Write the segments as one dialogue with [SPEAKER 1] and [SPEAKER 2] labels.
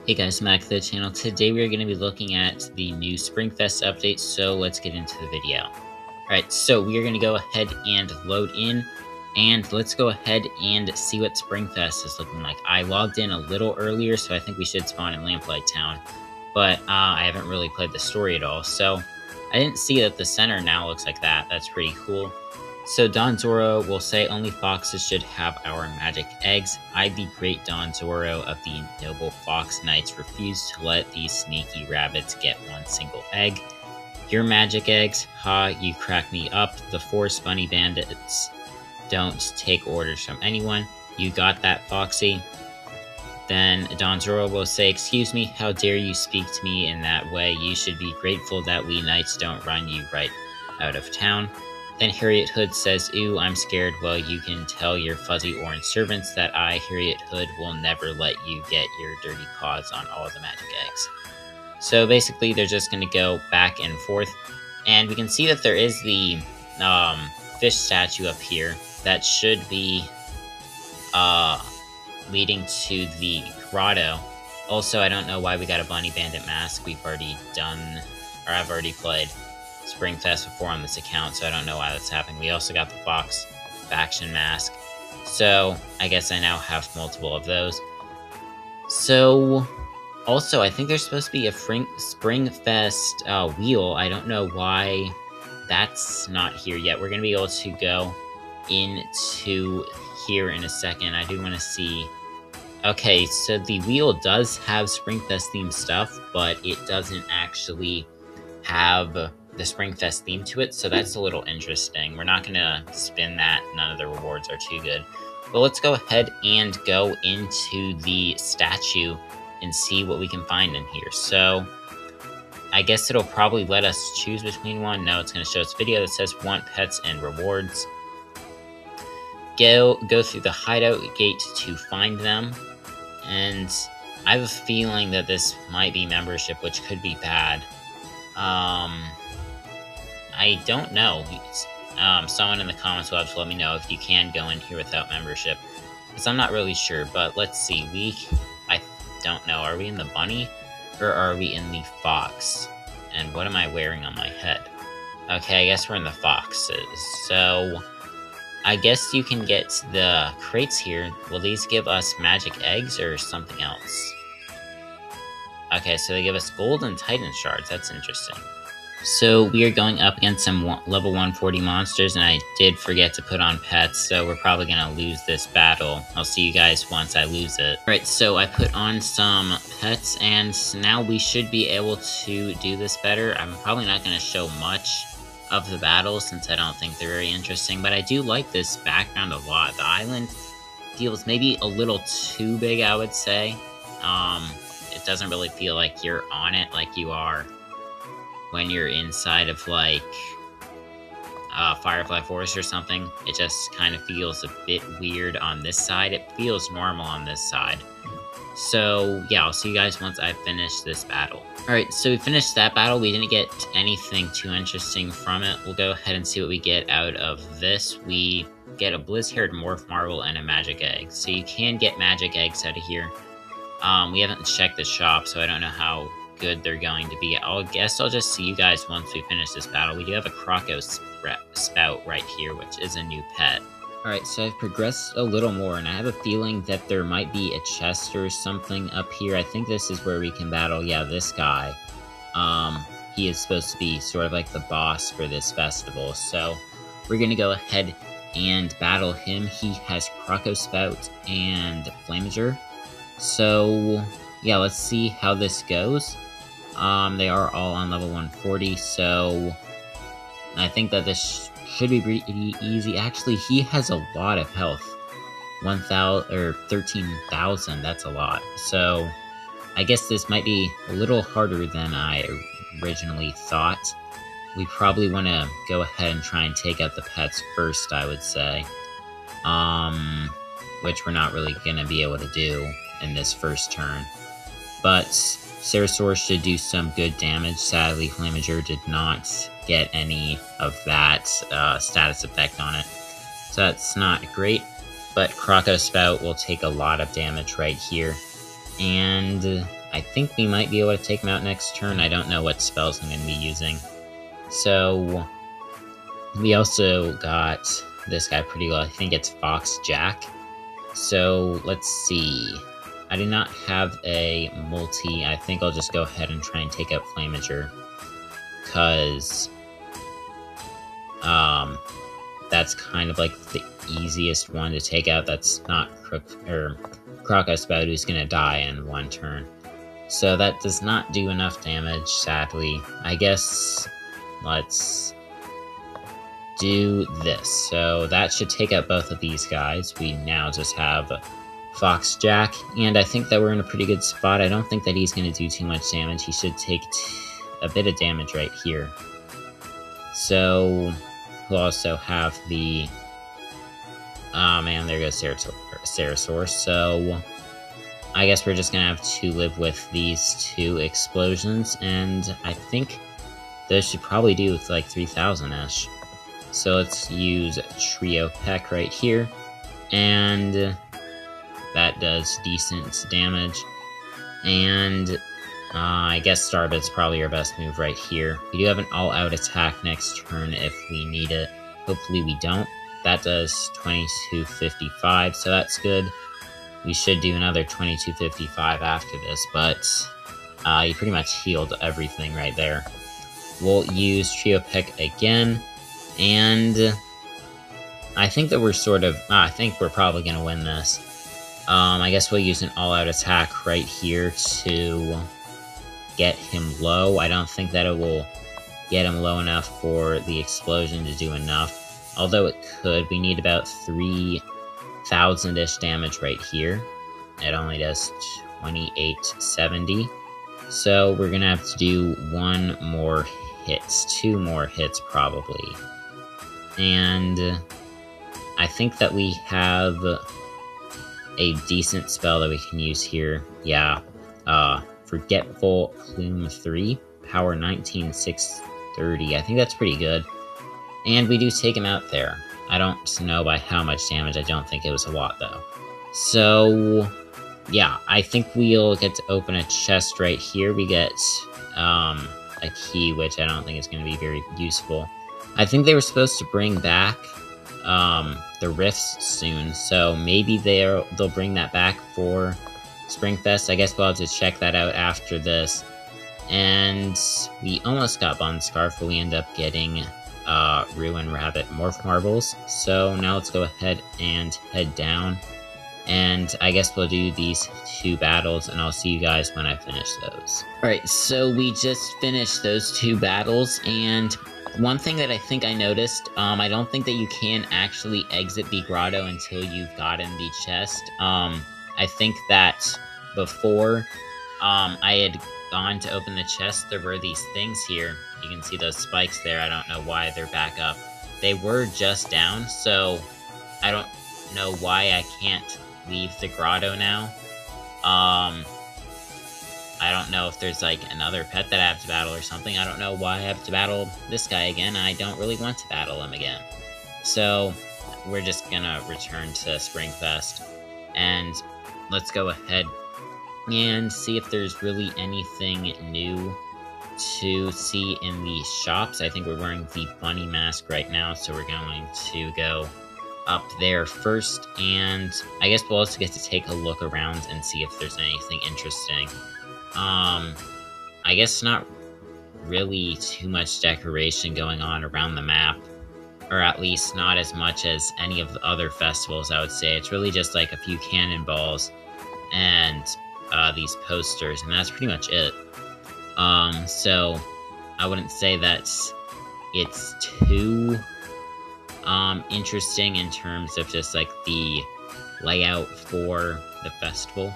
[SPEAKER 1] Hey guys, I'm back to the channel. Today we are going to be looking at the new Springfest update, so let's get into the video. Alright, so we are going to go ahead and load in, and let's go ahead and see what Springfest is looking like. I logged in a little earlier, so I think we should spawn in Lamplight Town, but I haven't really played the story at all, so I didn't see that the center now looks like that. That's pretty cool. So Don Zoro will say only foxes should have our magic eggs. I, the great Don Zoro of the noble fox knights, refuse to let these sneaky rabbits get one single egg. Your magic eggs? Ha, you crack me up. The 4 bunny bandits don't take orders from anyone. You got that, Foxy? Then Don Zoro will say, excuse me, how dare you speak to me in that way? You should be grateful that we knights don't run you right out of town. Then Harriet Hood says, ooh, I'm scared. Well, you can tell your fuzzy orange servants that I, Harriet Hood, will never let you get your dirty paws on all the magic eggs. So basically, they're just going to go back and forth. And we can see that there is the fish statue up here that should be leading to the grotto. Also, I don't know why we got a bunny bandit mask. We've already done, or I've already played Springfest before on this account, so I don't know why that's happening. We also got the Fox faction mask, so I guess I now have multiple of those. So, also, I think there's supposed to be a Springfest wheel. I don't know why that's not here yet. We're going to be able to go into here in a second. I do want to see. Okay, so the wheel does have Springfest themed stuff, but it doesn't actually have the Springfest theme to it, so that's a little interesting. We're not going to spin that. None of the rewards are too good. But let's go ahead and go into the statue and see what we can find in here. So I guess it'll probably let us choose between one. No, it's going to show us a video that says want pets and rewards. Go through the hideout gate to find them. And I have a feeling that this might be membership, which could be bad. I don't know. Someone in the comments will have to let me know if you can go in here without membership, because I'm not really sure. But let's see. I don't know. Are we in the bunny or are we in the fox? And what am I wearing on my head? Okay, I guess we're in the foxes. So I guess you can get the crates here. Will these give us magic eggs or something else? Okay, so they give us gold and titan shards. That's interesting. So we are going up against some level 140 monsters, and I did forget to put on pets, so we're probably going to lose this battle. I'll see you guys once I lose it. Alright, so I put on some pets, and now we should be able to do this better. I'm probably not going to show much of the battles, since I don't think they're very interesting, but I do like this background a lot. The island feels maybe a little too big, I would say. It doesn't really feel like you're on it like you are when you're inside of, like, Firefly Forest or something. It just kind of feels a bit weird on this side. It feels normal on this side. So, yeah, I'll see you guys once I finish this battle. Alright, so we finished that battle. We didn't get anything too interesting from it. We'll go ahead and see what we get out of this. We get a Blizz-haired Morph Marble and a Magic Egg. So you can get Magic Eggs out of here. We haven't checked the shop, so I don't know how good they're going to be. I guess I'll just see you guys once we finish this battle. We do have a Croco Spout right here, which is a new pet. Alright, so I've progressed a little more, and I have a feeling that there might be a chest or something up here. I think this is where we can battle, yeah, this guy. He is supposed to be sort of like the boss for this festival, so we're gonna go ahead and battle him. He has Croco Spout and Flamager. So, yeah, let's see how this goes. They are all on level 140, so I think that this should be pretty easy. Actually, he has a lot of health. 1,000 or 13,000, that's a lot. So, I guess this might be a little harder than I originally thought. We probably want to go ahead and try and take out the pets first, I would say. Which we're not really going to be able to do in this first turn. But Ceratosaurus should do some good damage. Sadly, Flamager did not get any of that status effect on it. So that's not great. But Croco Spout will take a lot of damage right here. And I think we might be able to take him out next turn. I don't know what spells I'm going to be using. So, we also got this guy pretty well. I think it's Fox Jack. So, let's see. I do not have a multi. I think I'll just go ahead and try and take out Flamager. Because, that's kind of like the easiest one to take out. That's not Crocodile Spout, who's going to die in one turn. So that does not do enough damage, sadly. I guess let's do this. So that should take out both of these guys. We now just have Fox Jack, and I think that we're in a pretty good spot. I don't think that he's going to do too much damage. He should take a bit of damage right here. So we'll also have the... Oh man, there goes Ceratosaurus. So I guess we're just going to have to live with these two explosions, and I think those should probably do with like 3,000-ish. So let's use Trio Peck right here, and that does decent damage. And I guess Starbit's probably our best move right here. We do have an all-out attack next turn if we need it. Hopefully we don't. That does 2255, so that's good. We should do another 2255 after this, but you pretty much healed everything right there. We'll use Trio Pick again, and I think that we're sort of... I think we're probably going to win this. I guess we'll use an all-out attack right here to get him low. I don't think that it will get him low enough for the explosion to do enough. Although it could. We need about 3,000-ish damage right here. It only does 2870. So we're gonna have to do two more hits probably. And I think that we have a decent spell that we can use here. Yeah. Forgetful Plume 3, power 19, 630. I think that's pretty good. And we do take him out there. I don't know by how much damage. I don't think it was a lot, though. So, yeah, I think we'll get to open a chest right here. We get a key, which I don't think is going to be very useful. I think they were supposed to bring back the rifts soon, so maybe they'll bring that back for Springfest. I guess we'll have to check that out after this. And we almost got Bond Scarf, but we end up getting Ruin Rabbit Morph Marbles. So now let's go ahead and head down. And I guess we'll do these two battles, and I'll see you guys when I finish those. Alright, so we just finished those two battles, and one thing that I think I noticed, I don't think that you can actually exit the grotto until you've gotten the chest. I think that before I had gone to open the chest, there were these things here. You can see those spikes there. I don't know why they're back up. They were just down, so I don't know why I can't leave the grotto now. I don't know if there's like another pet that I have to battle or something. I don't know why I have to battle this guy again. I don't really want to battle him again. So we're just gonna return to Springfest, and let's go ahead and see if there's really anything new to see in the shops. I think we're wearing the bunny mask right now, so we're going to go up there first, and I guess we'll also get to take a look around and see if there's anything interesting. I guess not really too much decoration going on around the map, or at least not as much as any of the other festivals, I would say. It's really just like a few cannonballs and these posters, and that's pretty much it. So I wouldn't say that it's too interesting in terms of just like the layout for the festival.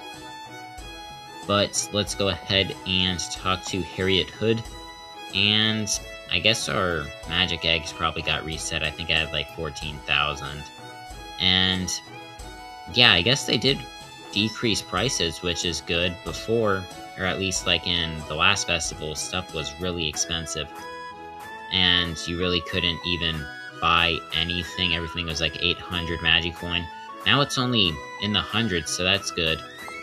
[SPEAKER 1] But let's go ahead and talk to Harriet Hood. And I guess our magic eggs probably got reset. I think I had like 14,000. And yeah, I guess they did decrease prices, which is good. Before, or at least like in the last festival, stuff was really expensive. And you really couldn't even buy anything. Everything was like 800 Magicoin. Now it's only in the hundreds, so that's good.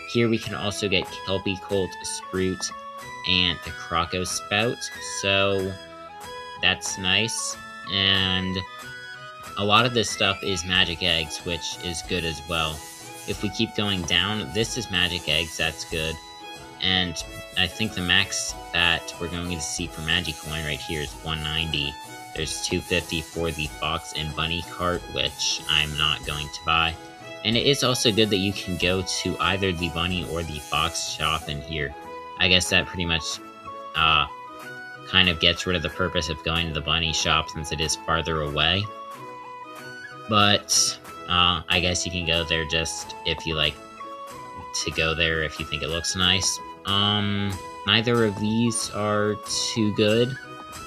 [SPEAKER 1] Here we can also get Kelpie Colt, Sprout, and the Croco Spout, so that's nice. And a lot of this stuff is magic eggs, which is good as well. If we keep going down, this is magic eggs, that's good. And I think the max that we're going to see for Magicoin right here is 190. There's 250 for the Fox and Bunny cart, which I'm not going to buy. And it is also good that you can go to either the Bunny or the Fox shop in here. I guess that pretty much kind of gets rid of the purpose of going to the Bunny shop since it is farther away. But I guess you can go there just if you like to go there if you think it looks nice. Neither of these are too good.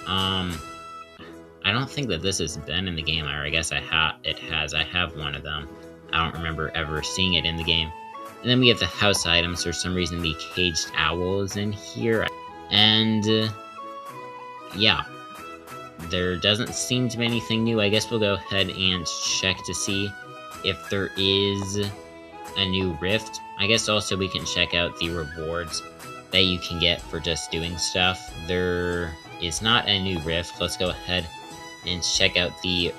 [SPEAKER 1] I don't think that this has been in the game, or I guess it has. I have one of them. I don't remember ever seeing it in the game. And then we have the house items. For some reason, the caged owl is in here. And, yeah. There doesn't seem to be anything new. I guess we'll go ahead and check to see if there is a new rift. I guess also we can check out the rewards that you can get for just doing stuff. There is not a new rift. Let's go ahead and check out the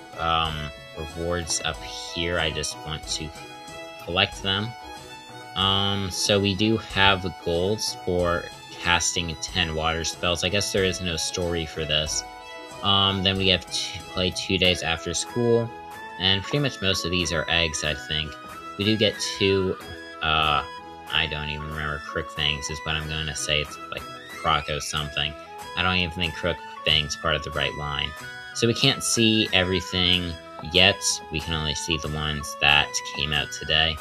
[SPEAKER 1] rewards up here. I just want to collect them. So we do have golds for casting 10 water spells. I guess there is no story for this. Then we have to play 2 days after school, and pretty much most of these are eggs, I think. We do get 2, I don't even remember, Crook Fangs is what I'm going to say. It's like Croco something. I don't even think Crook Fangs part of the right line. So we can't see everything yet. We can only see the ones that came out today.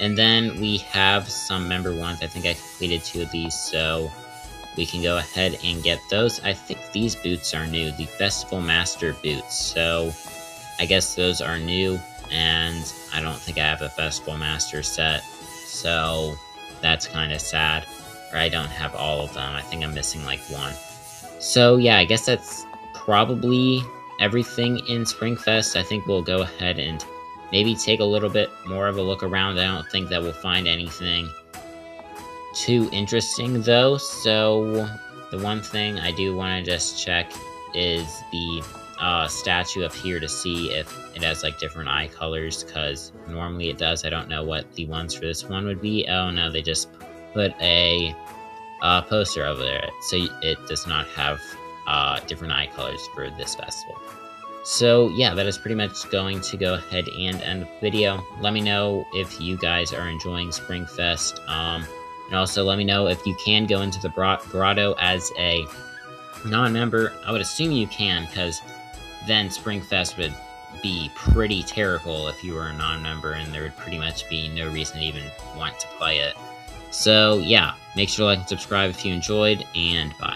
[SPEAKER 1] And then we have some member ones. I think I completed 2 of these, so we can go ahead and get those. I think these boots are new, the Festival Master boots. So I guess those are new, and I don't think I have a Festival Master set. So that's kind of sad. Or I don't have all of them. I think I'm missing like 1. So yeah, I guess that's probably everything in Springfest. I think we'll go ahead and maybe take a little bit more of a look around. I don't think that we'll find anything too interesting though. So the one thing I do want to just check is the statue up here to see if it has like different eye colors, because normally it does. I don't know what the ones for this one would be. Oh no, they just put a poster over there, so it does not have different eye colors for this festival. So yeah, that is pretty much going to go ahead and end the video. Let me know if you guys are enjoying Springfest, and also let me know if you can go into the grotto as a non-member. I would assume you can, because then Springfest would be pretty terrible if you were a non-member, and there would pretty much be no reason to even want to play it. So yeah, make sure to like and subscribe if you enjoyed, and bye.